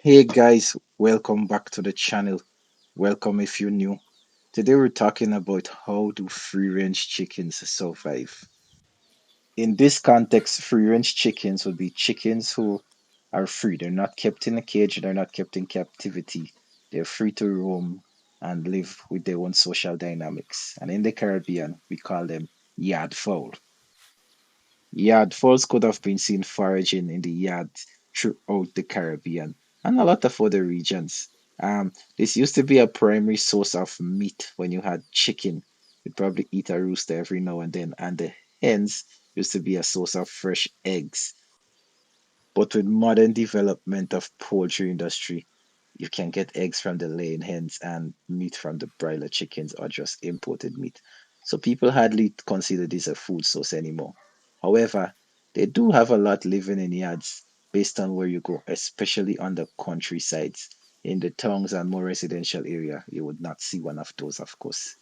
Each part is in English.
Hey guys, welcome back to the channel. Welcome if you're new. Today we're talking about how do free range chickens survive. In this context, free range chickens would be chickens who are free. They're not kept in a cage, they're not kept in captivity. They're free to roam and live with their own social dynamics. And in the Caribbean, we call them yardfowl. Yardfowls could have been seen foraging in the yard throughout the Caribbean and a lot of other regions. This used to be a primary source of meat when you had chicken. You'd probably eat a rooster every now and then, and the hens used to be a source of fresh eggs. But with modern development of poultry industry, you can get eggs from the laying hens and meat from the broiler chickens or just imported meat. So people hardly consider this a food source anymore. However, they do have a lot living in yards based on where you go, especially on the countrysides. In the towns and more residential area, you would not see one of those, of course.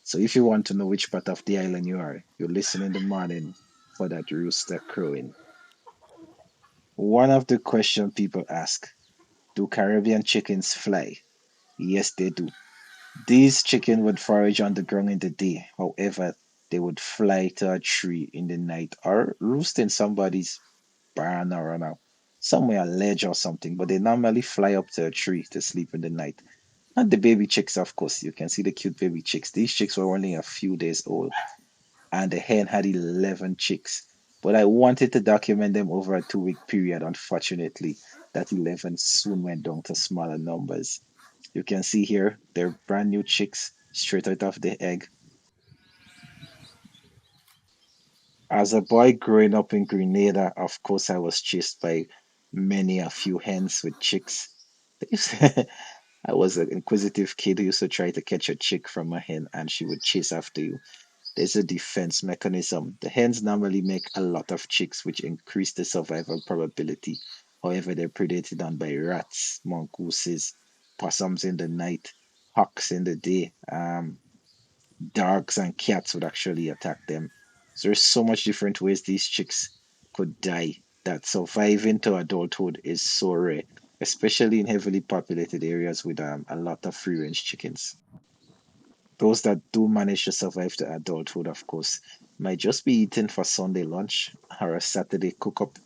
So if you want to know which part of the island you are, you listen in the morning for that rooster crowing. One of the questions people ask, do Caribbean chickens fly? Yes, they do. These chickens would forage on the ground in the day. However, they would fly to a tree in the night or roost in somebody's barn or on a somewhere a ledge or something. But they normally fly up to a tree to sleep in the night. Not the baby chicks, of course. You can see the cute baby chicks. These chicks were only a few days old, and the hen had 11 chicks. But I wanted to document them over a 2 week period. Unfortunately, that 11 soon went down to smaller numbers. You can see here they're brand new chicks straight out of the egg. As a boy growing up in Grenada, of course, I was chased by many a few hens with chicks. I was an inquisitive kid who used to try to catch a chick from a hen and she would chase after you. There's a defense mechanism. The hens normally make a lot of chicks, which increase the survival probability. However, they're predated on by rats, mongooses, possums in the night, hawks in the day. Dogs and cats would actually attack them. So there's so much different ways these chicks could die that surviving to adulthood is so rare, especially in heavily populated areas with a lot of free range chickens. Those that do manage to survive to adulthood, of course, might just be eating for Sunday lunch or a Saturday cook up,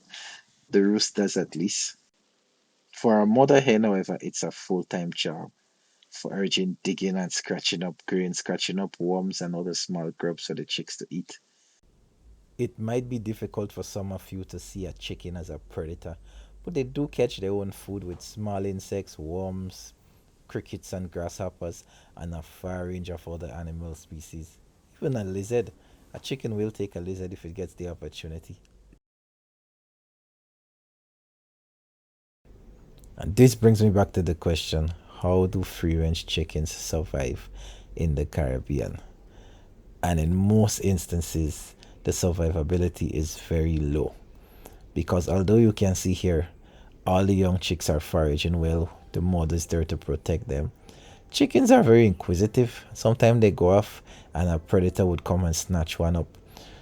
the roosters at least. For a mother hen, however, it's a full time job. Foraging, digging, and scratching up grain, scratching up worms and other small grubs for the chicks to eat. It might be difficult for some of you to see a chicken as a predator, but they do catch their own food with small insects, worms, crickets, and grasshoppers, and a far range of other animal species. Even a lizard. A chicken will take a lizard if it gets the opportunity. And this brings me back to the question, how do free range chickens survive in the Caribbean? And in most instances, the survivability is very low. Because although you can see here, all the young chicks are foraging well, the mother is there to protect them. Chickens are very inquisitive. Sometimes they go off and a predator would come and snatch one up.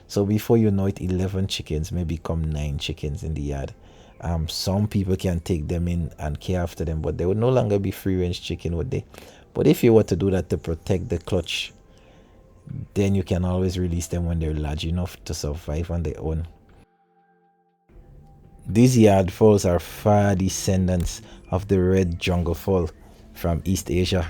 So before you know it, 11 chickens may become 9 chickens in the yard. Some people can take them in and care after them, but they would no longer be free range chicken, would they? But if you were to do that to protect the clutch, then you can always release them when they're large enough to survive on their own. These yardfowls are far descendants of the red jungle fowl from East Asia.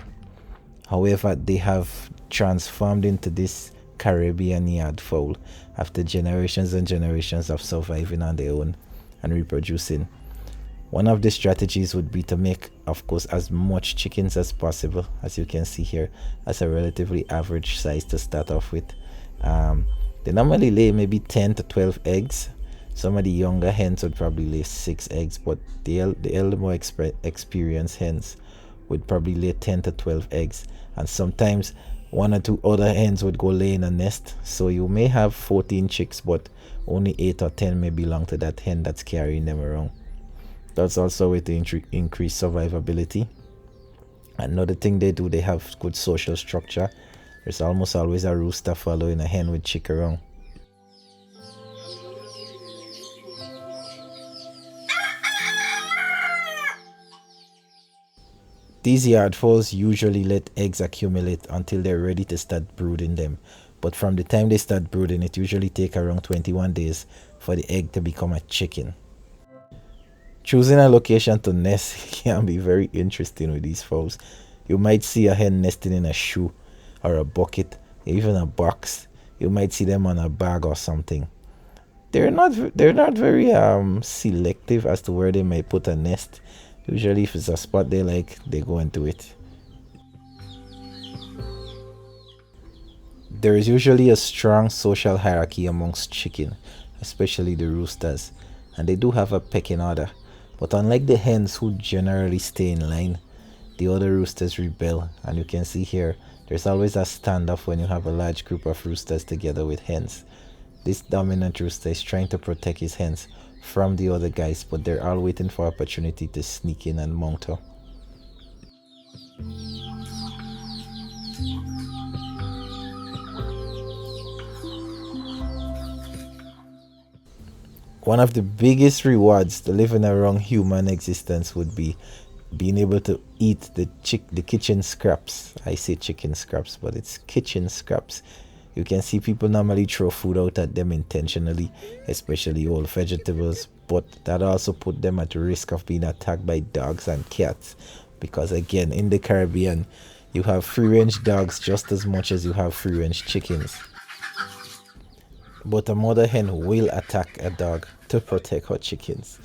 However, they have transformed into this Caribbean yardfowl after generations and generations of surviving on their own and reproducing. One of the strategies would be to make, of course, as much chickens as possible, as you can see here, as a relatively average size to start off with. They normally lay maybe 10 to 12 eggs. Some of the younger hens would probably lay 6 eggs, but the elder, more experienced hens would probably lay 10 to 12 eggs. And sometimes one or two other hens would go lay in a nest. So you may have 14 chicks, but only 8 or 10 may belong to that hen that's carrying them around. That's also a way to increase survivability. Another thing they do, they have good social structure. There's almost always a rooster following a hen with chick around. These yardfowls usually let eggs accumulate until they're ready to start brooding them. But from the time they start brooding, it usually takes around 21 days for the egg to become a chicken. Choosing a location to nest can be very interesting with these fowls. You might see a hen nesting in a shoe or a bucket, even a box. You might see them on a bag or something. They're not very selective as to where they may put a nest. Usually if it's a spot they like, they go into it. There is usually a strong social hierarchy amongst chicken, especially the roosters, and they do have a pecking order. But unlike the hens who generally stay in line, the other roosters rebel, and you can see here there's always a standoff when you have a large group of roosters together with hens. This dominant rooster is trying to protect his hens from the other guys, but they're all waiting for opportunity to sneak in and mount her. One of the biggest rewards to living a wrong human existence would be being able to eat the kitchen scraps. I say chicken scraps, but it's kitchen scraps. You can see people normally throw food out at them intentionally, especially old vegetables, but that also put them at risk of being attacked by dogs and cats. Because again, in the Caribbean, you have free range dogs just as much as you have free range chickens. But a mother hen will attack a dog to protect her chickens.